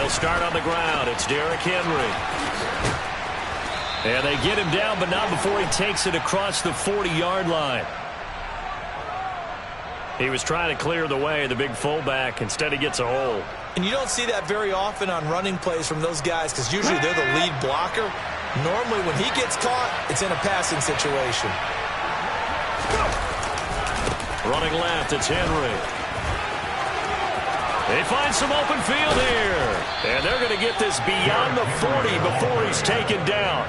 They'll start on the ground. It's Derrick Henry. And they get him down, but not before he takes it across the 40-yard line. He was trying to clear the way, the big fullback. Instead, he gets a hole. And you don't see that very often on running plays from those guys because usually they're the lead blocker. Normally, when he gets caught, it's in a passing situation. Running left, it's Henry. They find some open field here. And they're going to get this beyond the 40 before he's taken down.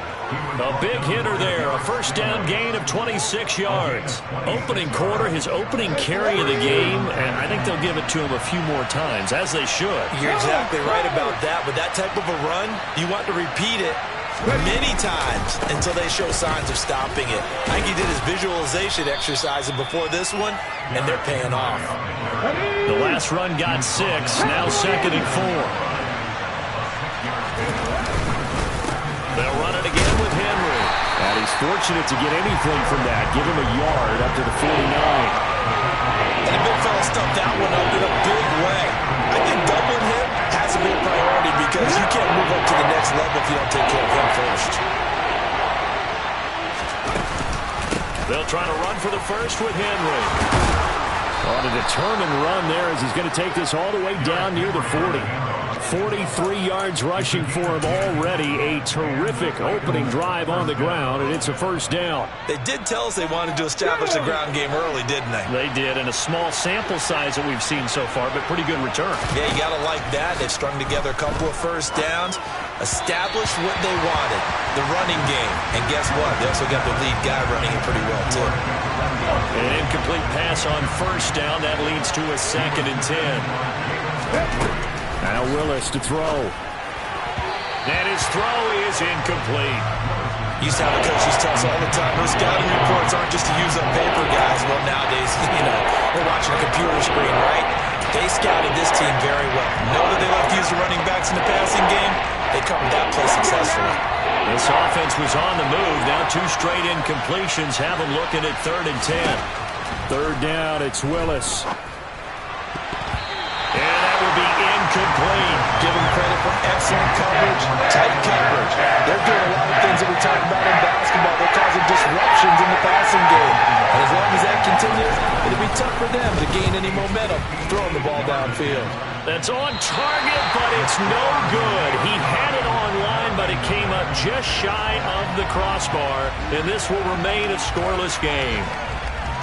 A big hitter there. A first down gain of 26 yards. Opening quarter, his opening carry of the game, and I think they'll give it to him a few more times, as they should. You're exactly right about that. With that type of a run, you want to repeat it many times until they show signs of stopping it. I think he did his visualization exercise before this one, and they're paying off. The last run got 6, now 2nd and 4. They'll run it again with Henry. And he's fortunate to get anything from that. Give him a yard up to the 49. And the big fella stuffed that one up in a big way. I think doubling him has to be a priority because you can't move up to the next level if you don't take care of him first. They'll try to run for the first with Henry. On a determined run there as he's going to take this all the way down near the 40. 43 yards rushing for him already. A terrific opening drive on the ground, and it's a first down. They did tell us they wanted to establish the ground game early, didn't they? They did, and a small sample size that we've seen so far, but pretty good return. Yeah, you got to like that. They've strung together a couple of first downs, established what they wanted, the running game. And guess what? They also got the lead guy running it pretty well, too. An incomplete pass on first down. That leads to a 2nd and 10. Now Willis to throw. And his throw is incomplete. Used to have the coaches tell us all the time, those scouting reports aren't just to use on paper, guys. Well, nowadays, we're watching a computer screen, right? They scouted this team very well. Know that they like to use the running backs in the passing game. They covered that play successfully. This offense was on the move. Now 2 straight incompletions have them looking at 3rd and 10. 3rd down, it's Willis. And that will be incomplete. Give them credit for excellent coverage, tight coverage. They're doing a lot of things that we talk about in basketball. They're causing disruptions in the passing game. And as long as that continues, it'll be tough for them to gain any momentum throwing the ball downfield. That's on target, but it's no good. He had it on line, but it came up just shy of the crossbar. And this will remain a scoreless game.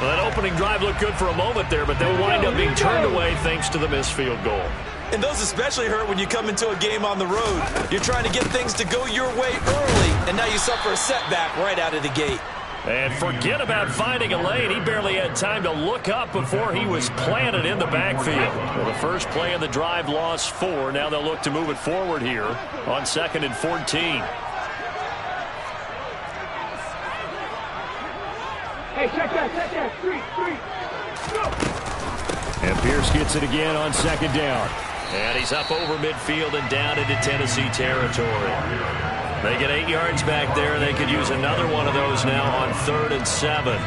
Well, that opening drive looked good for a moment there, but they'll wind up being turned away thanks to the missed field goal. And those especially hurt when you come into a game on the road. You're trying to get things to go your way early, and now you suffer a setback right out of the gate. And forget about finding a lane. He barely had time to look up before he was planted in the backfield. Well, the first play of the drive lost 4. Now they'll look to move it forward here on 2nd and 14. Hey, check that, street, go! And Pierce gets it again on 2nd down. And he's up over midfield and down into Tennessee territory. They get 8 yards back there. They could use another one of those now on 3rd and 7.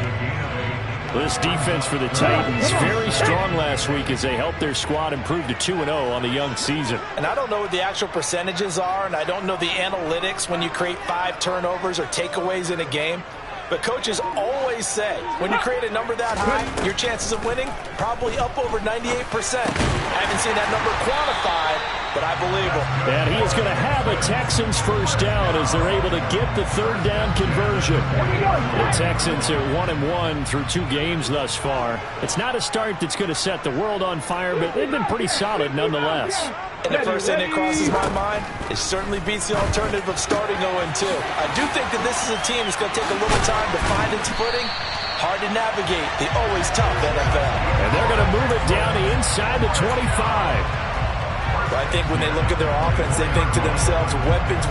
This defense for the Titans, very strong last week as they helped their squad improve to 2-0 on the young season. And I don't know what the actual percentages are, and I don't know the analytics when you create 5 turnovers or takeaways in a game. But coaches always say, when you create a number that high, your chances of winning probably up over 98%. I haven't seen that number quantified, but I believe them. And he is going to have a Texans first down as they're able to get the 3rd down conversion. The Texans are 1-1 through 2 games thus far. It's not a start that's going to set the world on fire, but they've been pretty solid nonetheless. And the first thing that crosses my mind, it certainly beats the alternative of starting 0-2. I do think that this is a team that's going to take a little time to find its footing. Hard to navigate the always tough NFL. And they're going to move it down to inside the 25. But I think when they look at their offense, they think to themselves, weapons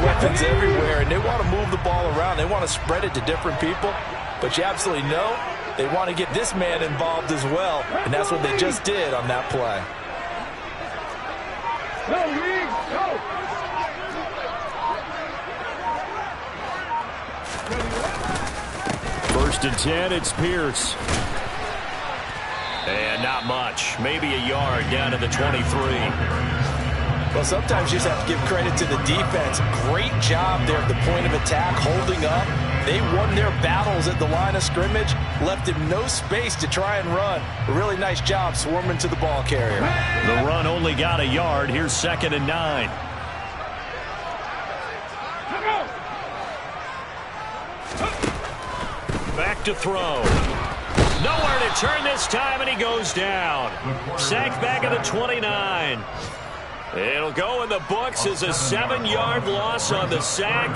everywhere, and they want to move the ball around. They want to spread it to different people. But you absolutely know they want to get this man involved as well, and that's what they just did on that play. Go, Lee, go! 1st and 10, it's Pierce. And not much, maybe a yard down to the 23. Well, sometimes you just have to give credit to the defense. Great job there at the point of attack, holding up. They won their battles at the line of scrimmage, left him no space to try and run. A really nice job swarming to the ball carrier. The run only got a yard. Here's 2nd and 9. Back to throw. Nowhere to turn this time, and he goes down. Sacked back at the 29. It'll go in the books as a 7-yard loss on the sack,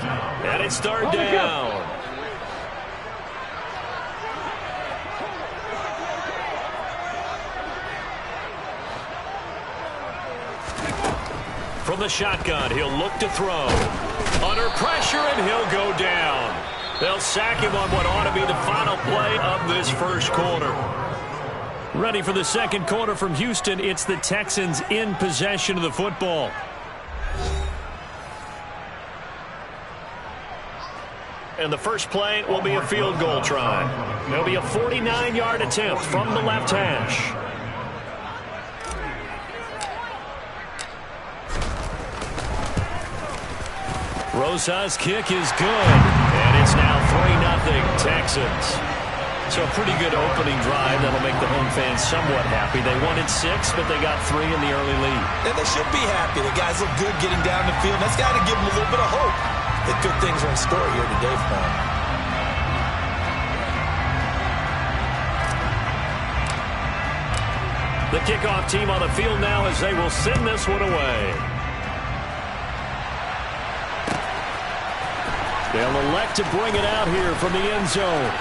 and it's 3rd down. From the shotgun, he'll look to throw. Under pressure, and he'll go down. They'll sack him on what ought to be the final play of this first quarter. Ready for the second quarter from Houston. It's the Texans in possession of the football. And the first play will be a field goal try. There'll be a 49-yard attempt from the left hash. Rosa's kick is good, and it's now 3-0 Texans. So a pretty good opening drive that'll make the home fans somewhat happy. They wanted 6, but they got 3 in the early lead. And they should be happy. The guys look good getting down the field. That's got to give them a little bit of hope that good things are in store here today for them. The kickoff team on the field now as they will send this one away. They'll elect to bring it out here from the end zone.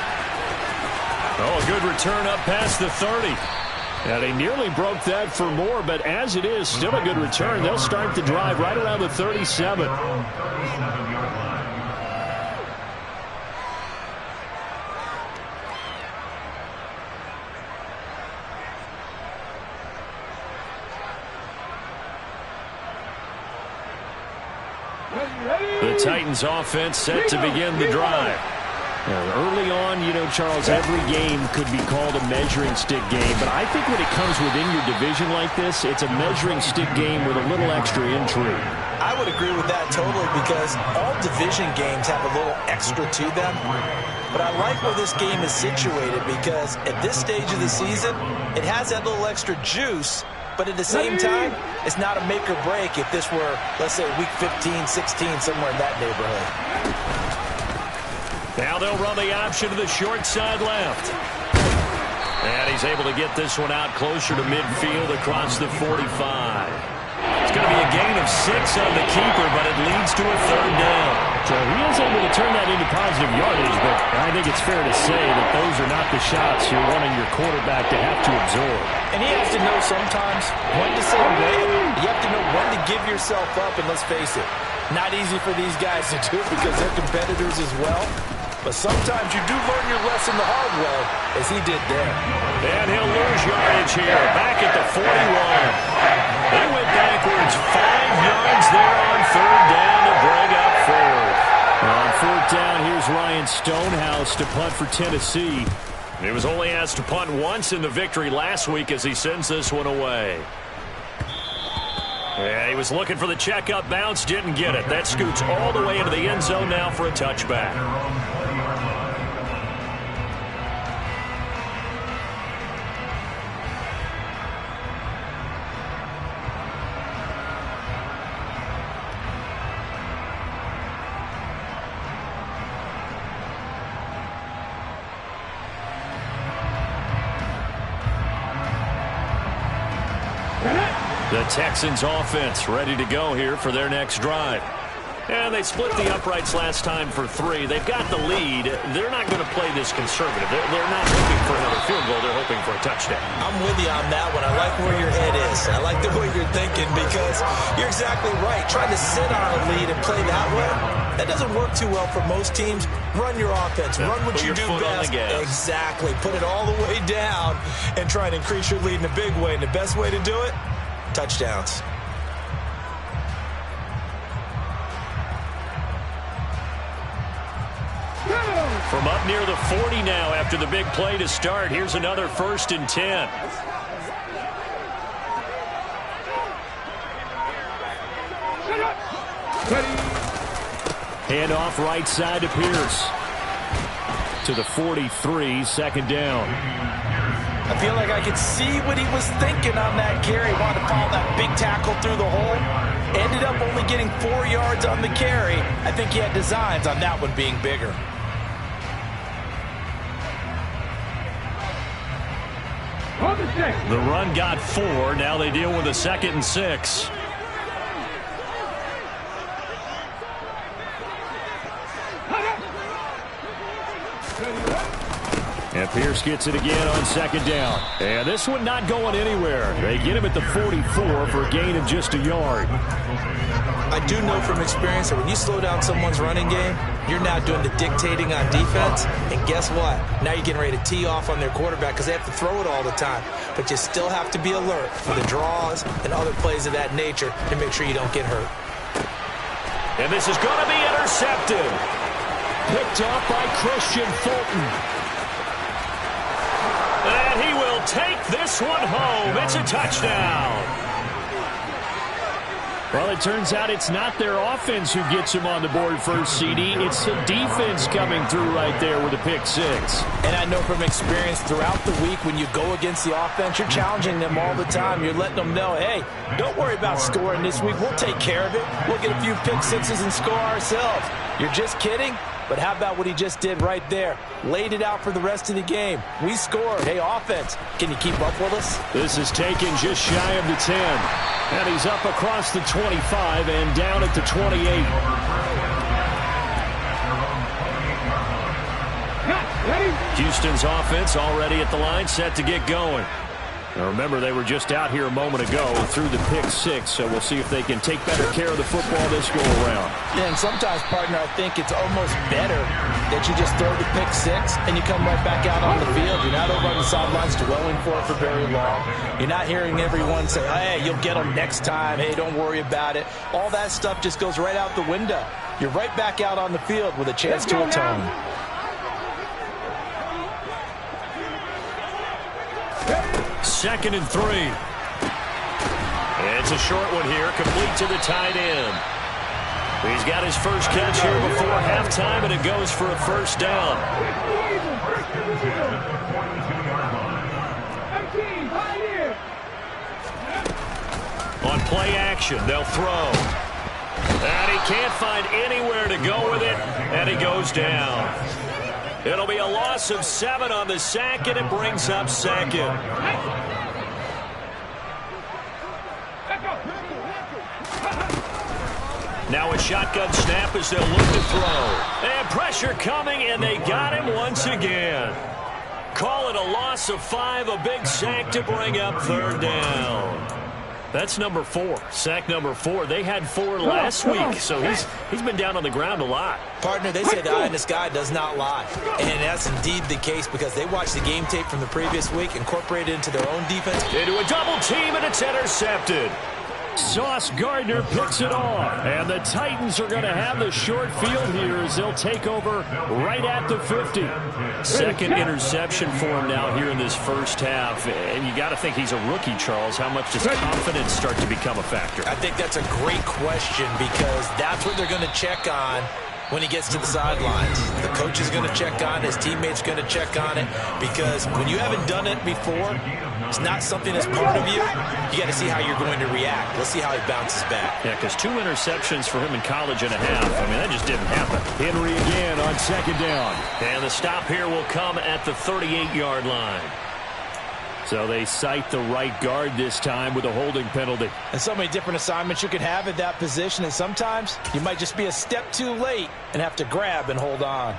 Oh, a good return up past the 30. And they nearly broke that for more, but as it is, still a good return. They'll start the drive right around the 37. The Titans offense set to begin the drive. Early on, you know, Charles, every game could be called a measuring stick game, but I think when it comes within your division like this, it's a measuring stick game with a little extra intrigue. I would agree with that totally because all division games have a little extra to them. But I like where this game is situated because at this stage of the season, it has that little extra juice, but at the same time, it's not a make or break if this were, let's say, week 15, 16, somewhere in that neighborhood. Now they'll run the option to the short side left. And he's able to get this one out closer to midfield across the 45. It's going to be a gain of 6 on the keeper, but it leads to a 3rd down. So he is able to turn that into positive yardage, but I think it's fair to say that those are not the shots you're wanting your quarterback to have to absorb. And he has to know sometimes when to say when. You have to know when to give yourself up, and let's face it, not easy for these guys to do because they're competitors as well. But sometimes you do learn your lesson the hard way, as he did there. And he'll lose yardage here, back at the 41. They went backwards 5 yards there on 3rd down to bring up 4th. On 4th down, here's Ryan Stonehouse to punt for Tennessee. He was only asked to punt once in the victory last week as he sends this one away. Yeah, he was looking for the checkup bounce, didn't get it. That scoots all the way into the end zone now for a touchback. The Texans offense ready to go here for their next drive. And they split the uprights last time for 3. They've got the lead. They're not going to play this conservative. They're not hoping for another field goal. They're hoping for a touchdown. I'm with you on that one. I like where your head is. I like the way you're thinking because you're exactly right. Trying to sit on a lead and play that way, that doesn't work too well for most teams. Run your offense. Run what you do best. Exactly. Put it all the way down and try and increase your lead in a big way. And the best way to do it, touchdowns. From up near the 40 now after the big play to start. Here's another 1st and 10. And off right side to Pierce. To the 43, second down. I feel like I could see what he was thinking on that carry. Wanted to follow that big tackle through the hole. Ended up only getting 4 yards on the carry. I think he had designs on that one being bigger. The run got 4. Now they deal with a 2nd and 6. And Pierce gets it again on 2nd down. And this one not going anywhere. They get him at the 44 for a gain of just a yard. I do know from experience that when you slow down someone's running game, you're now doing the dictating on defense. And guess what? Now you're getting ready to tee off on their quarterback because they have to throw it all the time. But you still have to be alert for the draws and other plays of that nature to make sure you don't get hurt. And this is going to be intercepted. Picked up by Christian Fulton. And he will take this one home. It's a touchdown. Well, it turns out it's not their offense who gets him on the board first, CD. It's the defense coming through right there with a pick 6. And I know from experience throughout the week when you go against the offense, you're challenging them all the time. You're letting them know, hey, don't worry about scoring this week. We'll take care of it. We'll get a few pick 6s and score ourselves. You're just kidding? But how about what he just did right there? Laid it out for the rest of the game. We scored. Hey, offense, can you keep up with us? This is taken just shy of the 10. And he's up across the 25 and down at the 28. Houston's offense already at the line, set to get going. Now remember, they were just out here a moment ago through the pick 6, so we'll see if they can take better care of the football this go-around. Yeah, and sometimes, partner, I think it's almost better that you just throw the pick 6 and you come right back out on the field. You're not over on the sidelines dwelling for it for very long. You're not hearing everyone say, hey, you'll get them next time. Hey, don't worry about it. All that stuff just goes right out the window. You're right back out on the field with a chance to atone. Second and 3. It's a short one here, complete to the tight end. He's got his first catch here before halftime, and it goes for a first down. On play action, they'll throw. And he can't find anywhere to go with it, and he goes down. It'll be a loss of 7 on the sack, and it brings up 2nd. Now a shotgun snap as they'll look to throw. And pressure coming, and they got him once again. Call it a loss of 5, a big sack to bring up 3rd down. That's number 4, sack number 4. They had 4 last week, so he's been down on the ground a lot. Partner, they say the eye in the sky does not lie. And that's indeed the case because they watched the game tape from the previous week, incorporated it into their own defense. Into a double team, and it's intercepted. Sauce Gardner picks it off. And the Titans are going to have the short field here as they'll take over right at the 50. Second interception for him now here in this first half. And you got to think he's a rookie, Charles. How much does confidence start to become a factor? I think that's a great question because that's what they're going to check on when he gets to the sidelines. The coach is going to check on it. His teammates going to check on it because when you haven't done it before, it's not something that's part of you. You got to see how you're going to react. Let's see how he bounces back. Yeah, because 2 interceptions for him in college and a half. I mean, that just didn't happen. Henry again on 2nd down. And the stop here will come at the 38-yard line. So they cite the right guard this time with a holding penalty. And so many different assignments you could have at that position, and sometimes you might just be a step too late and have to grab and hold on.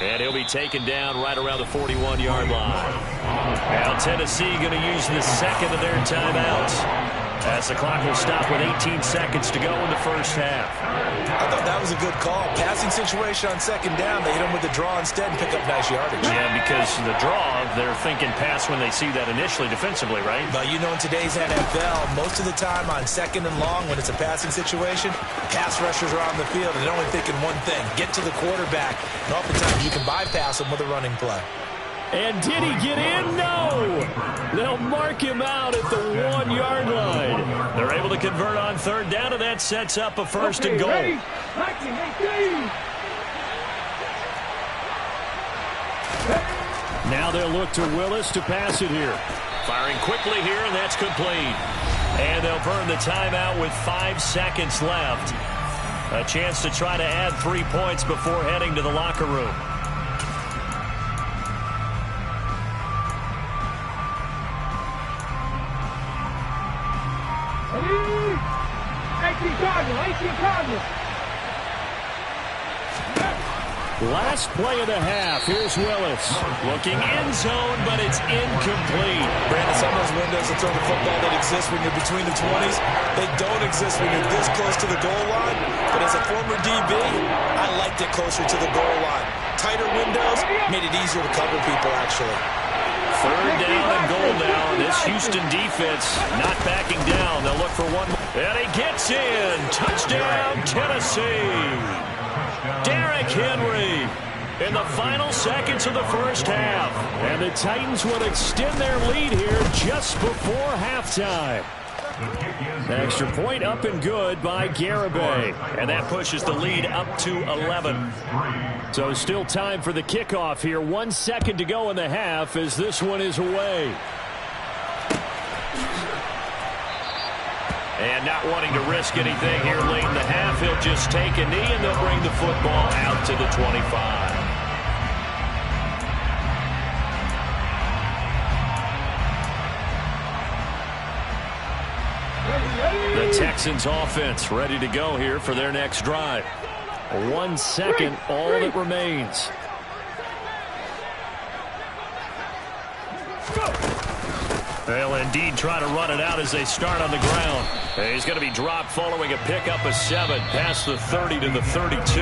And he'll be taken down right around the 41-yard line. Now Tennessee going to use the second of their timeouts. as the clock will stop with 18 seconds to go in the first half. I thought that was a good call. Passing situation on second down. They hit him with the draw instead and pick up nice yardage. Yeah, because the draw, they're thinking pass when they see that initially defensively, right? But you know, in today's NFL, most of the time on second and long, when it's a passing situation, pass rushers are on the field and they're only thinking one thing: get to the quarterback. And oftentimes you can bypass them with a running play. And did he get in? No! They'll mark him out at the 1-yard line. They're able to convert on third down, and that sets up a first and goal. Ready? Now they'll look to Willis to pass it here. Firing quickly here, and that's complete. And they'll burn the timeout with 5 seconds left. A chance to try to add 3 points before heading to the locker room. Last play of the half. Here's Willis. Looking end zone, but it's incomplete. Brandon, some of those windows of throwing the football that exist when you're between the 20s, they don't exist when you're this close to the goal line. But as a former DB, I liked it closer to the goal line. Tighter windows made it easier to cover people, actually. Third down and goal now. This Houston defense not backing down. They'll look for one more. And he gets in. Touchdown, Tennessee. Derrick Henry in the final seconds of the first half. And the Titans will extend their lead here just before halftime. An extra point up and good by Garibay. And that pushes the lead up to 11. So still time for the kickoff here. 1 second to go in the half as this one is away. And not wanting to risk anything here late in the half, he'll just take a knee and they'll bring the football out to the 25. The Texans offense ready to go here for their next drive. 1 second, all that remains. They'll indeed try to run it out as they start on the ground. He's going to be dropped following a pickup of 7 past the 30 to the 32.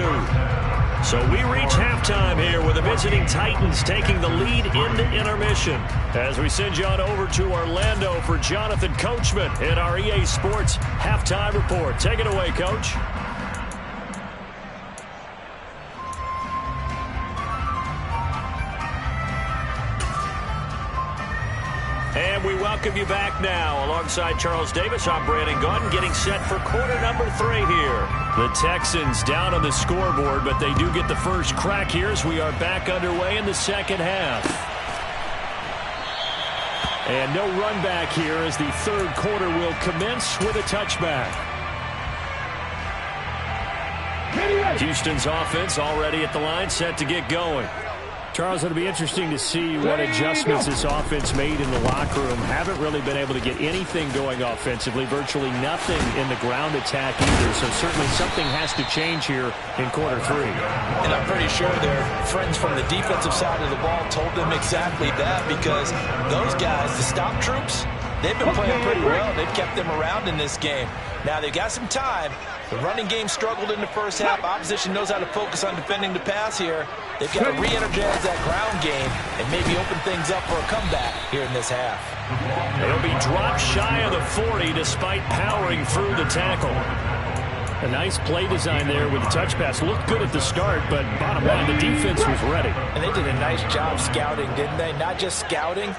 So we reach halftime here with the visiting Titans taking the lead into intermission. As we send you on over to Orlando for Jonathan Coachman in our EA Sports Halftime Report. Take it away, Coach. And we welcome you back now. Alongside Charles Davis, I'm Brandon Gaudin, getting set for quarter number 3 here. The Texans down on the scoreboard, but they do get the first crack here as we are back underway in the second half. And no run back here as the third quarter will commence with a touchback. Houston's offense already at the line, set to get going. Charles, it'll be interesting to see what adjustments this offense made in the locker room. Haven't really been able to get anything going offensively, virtually nothing in the ground attack either. So certainly something has to change here in quarter 3. And I'm pretty sure their friends from the defensive side of the ball told them exactly that, because those guys, the stop troops, they've been playing pretty well. They've kept them around in this game. Now they've got some time. The running game struggled in the first half. Opposition knows how to focus on defending the pass here. They've got to re-energize that ground game and maybe open things up for a comeback here in this half. They'll be dropped shy of the 40 despite powering through the tackle. A nice play design there with the touch pass. Looked good at the start, but bottom line, the defense was ready. And they did a nice job scouting, didn't they? Not just scouting,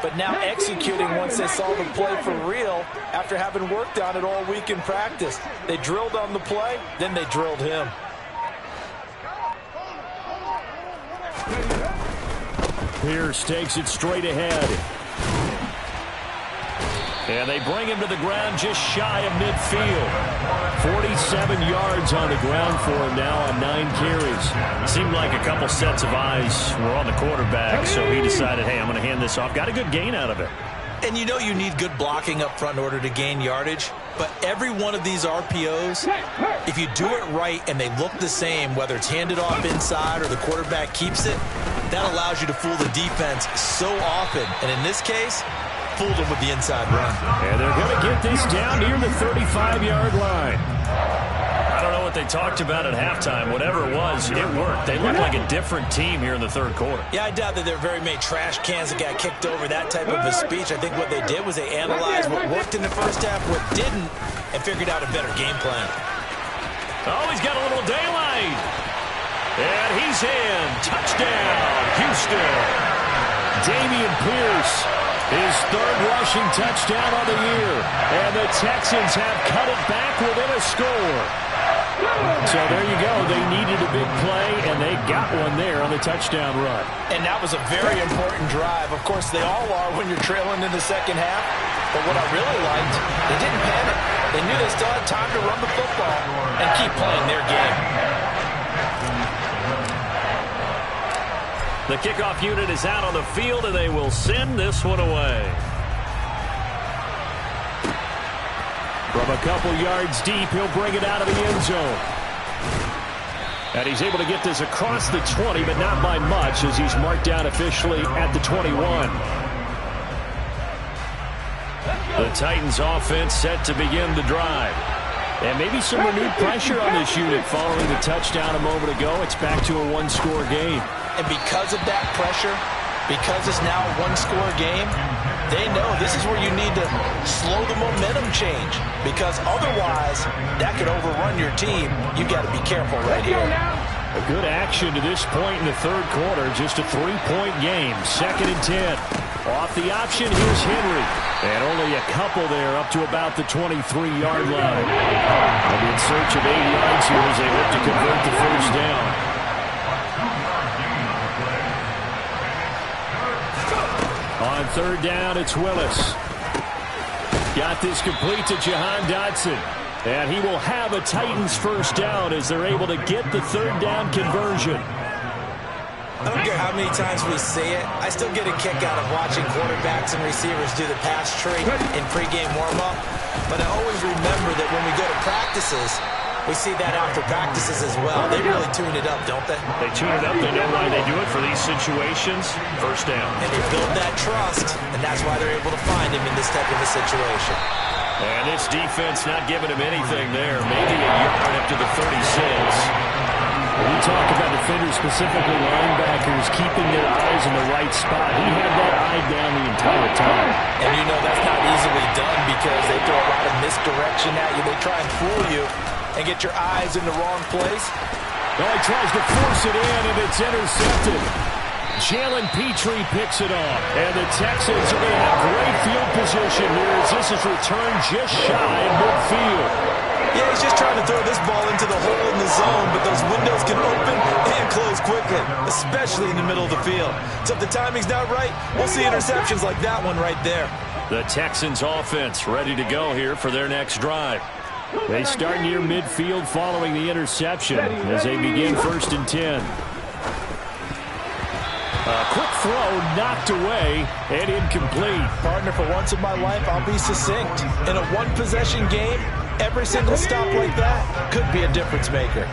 but now executing once they saw the play for real after having worked on it all week in practice. They drilled on the play, then they drilled him. Pierce takes it straight ahead. And they bring him to the ground just shy of midfield. 47 yards on the ground for him now on 9 carries. Seemed like a couple sets of eyes were on the quarterback, so he decided, hey, I'm going to hand this off. Got a good gain out of it. And you know you need good blocking up front in order to gain yardage. But every one of these RPOs, if you do it right and they look the same, whether it's handed off inside or the quarterback keeps it, that allows you to fool the defense so often. And in this case, fooled him with the inside run. And they're going to get this down near the 35-yard line. I don't know what they talked about at halftime. Whatever it was, it worked. They looked like a different team here in the third quarter. Yeah, I doubt that there were very many trash cans that got kicked over, that type of a speech. I think what they did was they analyzed what worked in the first half, what didn't, and figured out a better game plan. Oh, he's got a little daylight. And he's in. Touchdown, Houston. Damian Pierce, his third rushing touchdown on the year. And the Texans have cut it back within a score. So there you go. They needed a big play, and they got one there on the touchdown run. And that was a very important drive. Of course, they all are when you're trailing in the second half. But what I really liked, they didn't panic. They knew they still had time to run the football and keep playing their game. The kickoff unit is out on the field, and they will send this one away. From a couple yards deep, he'll bring it out of the end zone. And he's able to get this across the 20, but not by much, as he's marked down officially at the 21. The Titans offense set to begin the drive. And maybe some renewed pressure on this unit following the touchdown a moment ago. It's back to a one-score game. And because of that pressure, because it's now a one-score game, they know this is where you need to slow the momentum change, because otherwise that could overrun your team. You got to be careful right here. A good action to this point in the third quarter. Just a 3-point game. 2nd and 10. Off the option, here's Henry. And only a couple there up to about the 23-yard line. And in search of 8 yards here as they look to convert the first down. On third down, it's Willis. Got this complete to Jahan Dotson. And he will have a Titans first down as they're able to get the third down conversion. I don't care how many times we see it. I still get a kick out of watching quarterbacks and receivers do the pass tree in pregame warm-up. But I always remember that when we go to practices, we see that after practices as well. They really tune it up, don't they? They tune it up. They know why they do it for these situations. First down. And they build that trust, and that's why they're able to find him in this type of a situation. And this defense not giving him anything there. Maybe a yard up to the 36. We talk about defenders, specifically linebackers, keeping their eyes in the right spot. He had that eye down the entire time. And you know that's not easily done because they throw a lot of misdirection at you. They try and fool you and get your eyes in the wrong place. Well, he tries to force it in, and it's intercepted. Jalen Petrie picks it off. And the Texans are going to have great field position here as this is returned just shy of midfield. Yeah, he's just trying to throw this ball into the hole in the zone, but those windows can open and close quickly, especially in the middle of the field. So if the timing's not right, we'll see interceptions like that one right there. The Texans offense ready to go here for their next drive. They start near midfield following the interception as they begin 1st and 10. A quick throw knocked away and incomplete. Partner, for once in my life, I'll be succinct. In a one-possession game, every single stop like that could be a difference maker.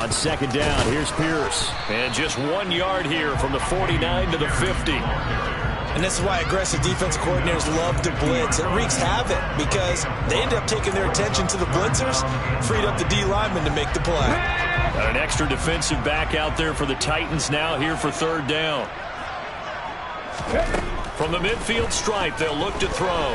On 2nd down, here's Pierce. And just 1 yard here from the 49 to the 50. And this is why aggressive defensive coordinators love to blitz. It wreaks havoc because they end up taking their attention to the blitzers, freed up the D lineman to make the play. Got an extra defensive back out there for the Titans now here for 3rd down. From the midfield stripe, they'll look to throw.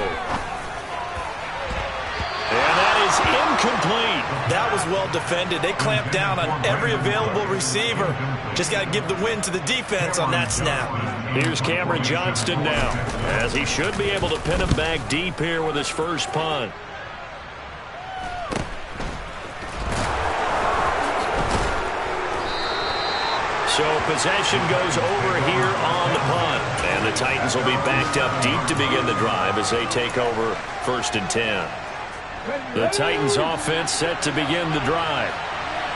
And that is incomplete. That was well defended. They clamped down on every available receiver. Just got to give the win to the defense on that snap. Here's Cameron Johnston now, as he should be able to pin him back deep here with his first punt. So possession goes over here on the punt. And the Titans will be backed up deep to begin the drive as they take over 1st and 10. The Titans offense set to begin the drive.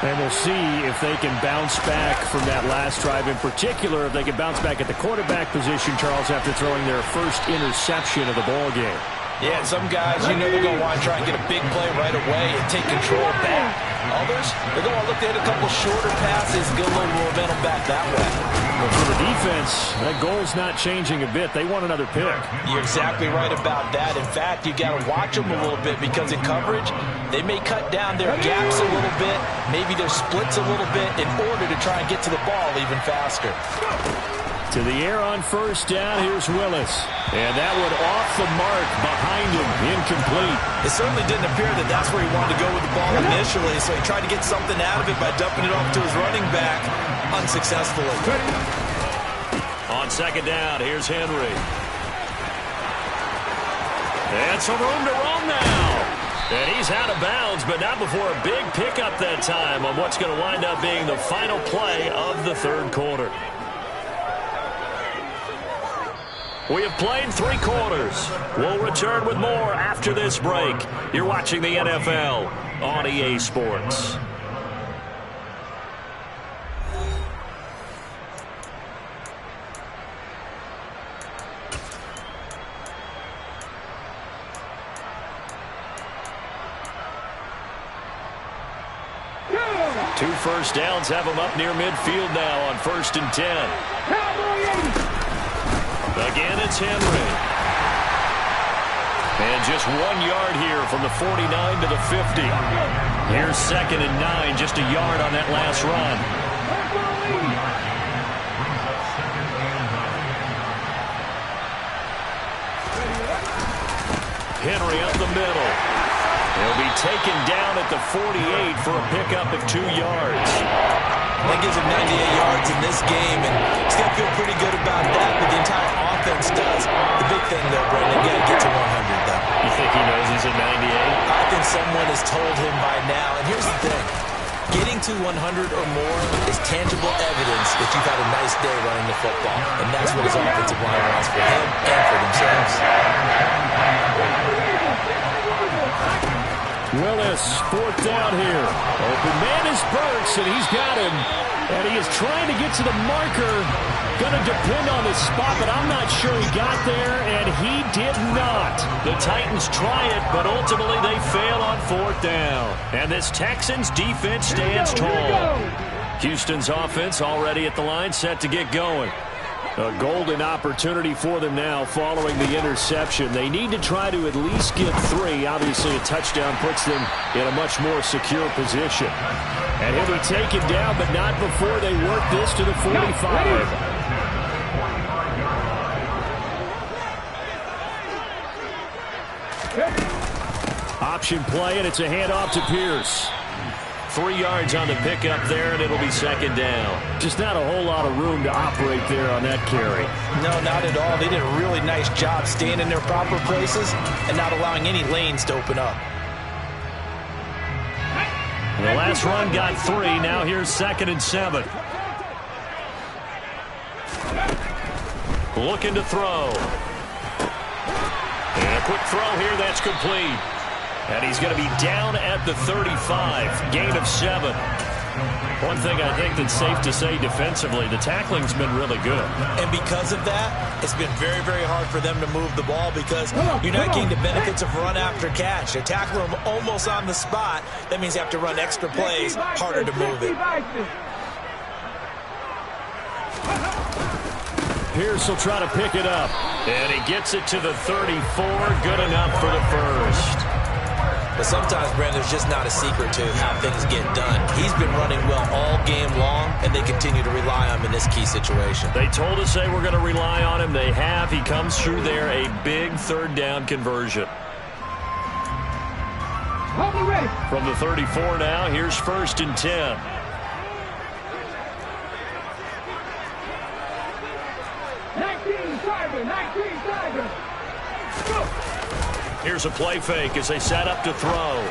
And we'll see if they can bounce back from that last drive. In particular, if they can bounce back at the quarterback position, Charles, after throwing their first interception of the ball game. Yeah, and some guys, you know they're going to want to try and get a big play right away and take control back. Others, they're going to want to look to hit a couple shorter passes, get a little momentum back that way. Well, for the defense, that goal's not changing a bit. They want another pick. You're exactly right about that. In fact, you got to watch them a little bit because in coverage, they may cut down their gaps a little bit, maybe their splits a little bit in order to try and get to the ball even faster. To the air on first down, here's Willis. And that one off the mark behind him, incomplete. It certainly didn't appear that that's where he wanted to go with the ball initially, so he tried to get something out of it by dumping it off to his running back unsuccessfully. On second down, here's Henry. And some room to roam now. And he's out of bounds, but not before a big pickup that time on what's going to wind up being the final play of the third quarter. We have played 3 quarters. We'll return with more after this break. You're watching the NFL on EA Sports. Two first downs have them up near midfield now on 1st and 10. Again, it's Henry. And just 1 yard here from the 49 to the 50. Here's 2nd and 9, just a yard on that last run. Henry up the middle. He'll be taken down at the 48 for a pickup of 2 yards. That gives him 98 yards in this game, and he's going to feel pretty good about that, but the entire offense does. The big thing, though, Brendan, you got to get to 100, though. You think he knows he's at 98? I think someone has told him by now, and here's the thing. Getting to 100 or more is tangible evidence that you've had a nice day running the football, and that's what his offensive line wants for him and for themselves. Willis, 4th down here. Open man is Burks, and he's got him. And he is trying to get to the marker. Going to depend on the spot, but I'm not sure he got there, and he did not. The Titans try it, but ultimately they fail on 4th down. And this Texans defense stands tall. Houston's offense already at the line, set to get going. A golden opportunity for them now following the interception. They need to try to at least get 3. Obviously, a touchdown puts them in a much more secure position. And he'll be taken down, but not before they work this to the 45. Option play, and it's a handoff to Pierce. 3 yards on the pickup there, and it'll be 2nd down. Just not a whole lot of room to operate there on that carry. No, not at all. They did a really nice job staying in their proper places and not allowing any lanes to open up. The last run got 3. Now here's 2nd and 7. Looking to throw. And a quick throw here, that's complete. And he's going to be down at the 35, gain of 7. One thing I think that's safe to say defensively, the tackling's been really good. And because of that, it's been very, very hard for them to move the ball because you're not getting the benefits of run after catch. They tackle them almost on the spot. That means you have to run extra plays, harder to move it. Pierce will try to pick it up. And he gets it to the 34, good enough for the first. But sometimes, Brandon, there's just not a secret to how things get done. He's been running well all game long, and they continue to rely on him in this key situation. They told us they were going to rely on him. They have. He comes through there, a big 3rd down conversion. From the 34 now, here's 1st and 10. Here's a play fake as they set up to throw.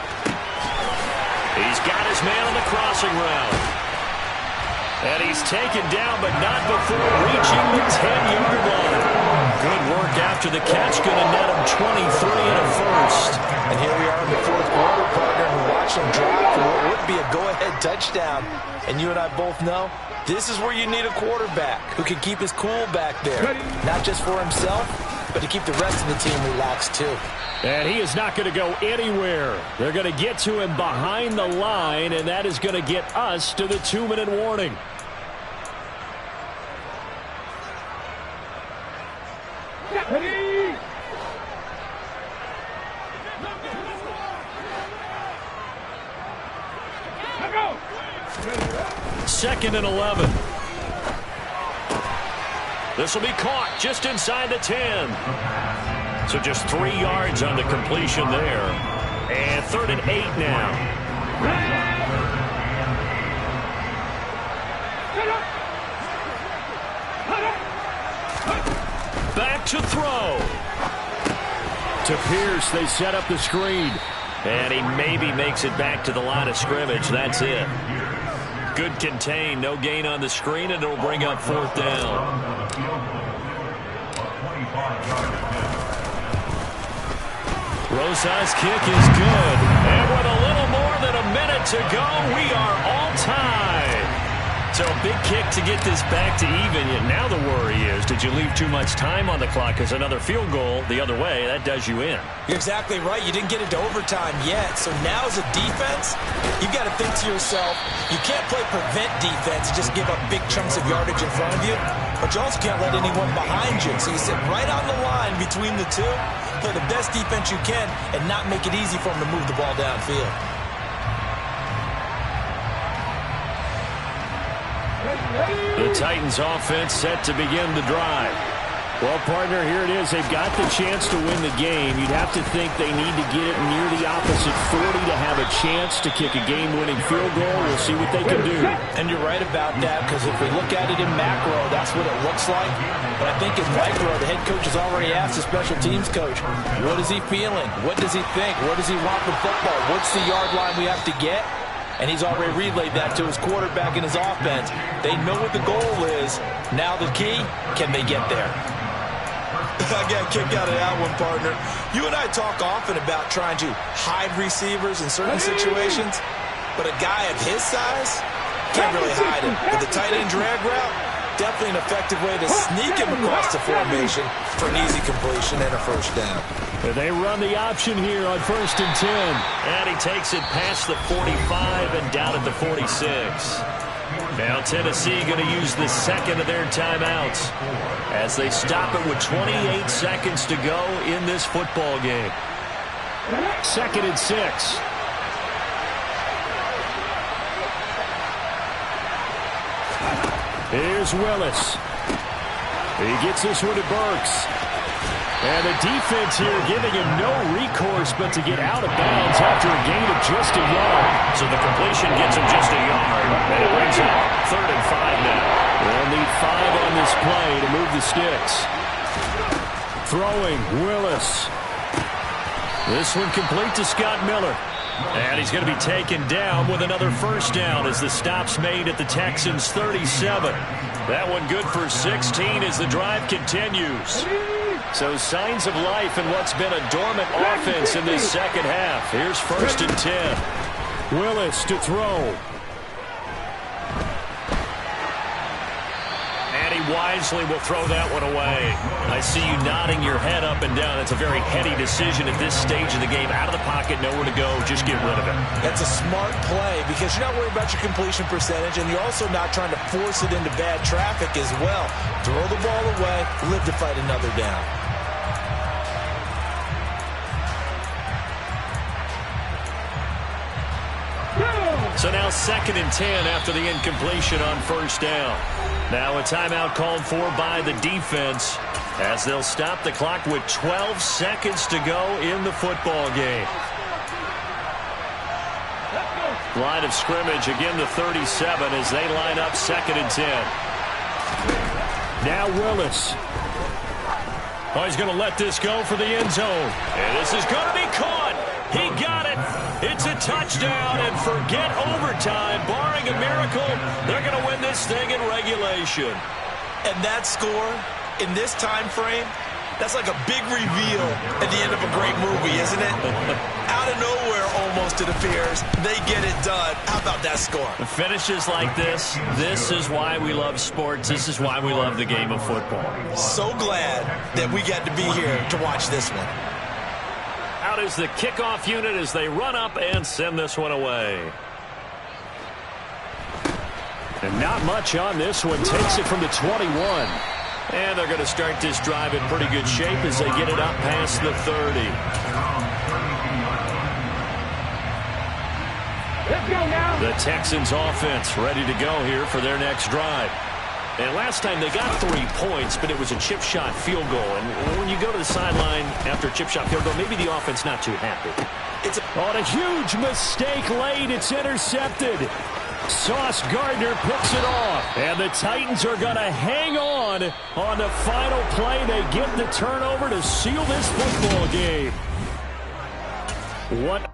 He's got his man on the crossing route. And he's taken down, but not before reaching the 10-yard line. Good work after the catch, going to net him 23 and a first. And here we are in the 4th quarter, partner, and watch him drop for what would be a go-ahead touchdown. And you and I both know this is where you need a quarterback who can keep his cool back there. Not just for himself, but to keep the rest of the team relaxed too. And he is not going to go anywhere. They're going to get to him behind the line, and that is going to get us to the 2-minute warning. Second and 11. This will be caught just inside the 10. So just 3 yards on the completion there. And 3rd and 8 now. Back to throw. To Pierce, they set up the screen. And he maybe makes it back to the line of scrimmage. That's it. Good contain, no gain on the screen, and it'll bring up 4th down. Rosa's kick is good. And with a little more than a minute to go, we are all tied. So a big kick to get this back to even. Yet now the worry is, did you leave too much time on the clock? Because another field goal the other way, that does you in. You're exactly right. You didn't get into overtime yet. So now as a defense, you've got to think to yourself, you can't play prevent defense and just give up big chunks of yardage in front of you. But you also can't let anyone behind you. So you sit right on the line between the two, play the best defense you can, and not make it easy for them to move the ball downfield. The Titans offense set to begin the drive. Well, partner, here it is. They've got the chance to win the game. You'd have to think they need to get it near the opposite 40 to have a chance to kick a game-winning field goal. We'll see what they can do. And you're right about that, because if we look at it in macro, that's what it looks like. But I think in micro, the head coach has already asked the special teams coach, what is he feeling? What does he think? Where does he want the football? What's the yard line we have to get? And he's already relayed that to his quarterback and his offense. They know what the goal is. Now the key, can they get there? I got a kick out of that one, partner. You and I talk often about trying to hide receivers in certain situations, but a guy of his size can't really hide him. With the tight end drag route, definitely an effective way to sneak him across the formation for an easy completion and a 1st down. They run the option here on 1st and 10. And he takes it past the 45 and down at the 46. Now Tennessee going to use the 2nd of their timeouts as they stop it with 28 seconds to go in this football game. 2nd and 6. Here's Willis. He gets this one to Burks. And the defense here giving him no recourse but to get out of bounds after a gain of just a yard. So the completion gets him just a yard. And it brings up 3rd and 5 now. They'll need 5 on this play to move the sticks. Throwing, Willis. This one complete to Scott Miller. And he's going to be taken down with another 1st down as the stop's made at the Texans' 37. That one good for 16 as the drive continues. So signs of life in what's been a dormant offense in this 2nd half. Here's 1st and 10. Willis to throw. And he wisely will throw that one away. I see you nodding your head up and down. It's a very heady decision at this stage of the game. Out of the pocket, nowhere to go. Just get rid of it. That's a smart play because you're not worried about your completion percentage, and you're also not trying to force it into bad traffic as well. Throw the ball away, live to fight another down. So now 2nd and 10 after the incompletion on 1st down. Now a timeout called for by the defense as they'll stop the clock with 12 seconds to go in the football game. Line of scrimmage, again the 37 as they line up 2nd and 10. Now Willis. Oh, he's going to let this go for the end zone. And this is going to be caught. He got it. It's a touchdown, and forget overtime. Barring a miracle, they're going to win this thing in regulation. And that score, in this time frame, That's like a big reveal at the end of a great movie, isn't it? Out of nowhere, almost, it appears. They get it done. How about that score? Finishes like this is why we love sports. This is why we love the game of football. So glad that we got to be here to watch this one. Out is the kickoff unit as they run up and send this one away. And not much on this one. Takes it from the 21. And they're going to start this drive in pretty good shape as they get it up past the 30. Let's go now. The Texans offense ready to go here for their next drive. And last time they got 3 points, but it was a chip shot field goal. And when you go to the sideline after a chip shot field goal, maybe the offense not too happy. It's on a huge mistake late. It's intercepted. Sauce Gardner picks it off. And the Titans are going to hang on the final play. They get the turnover to seal this football game. What?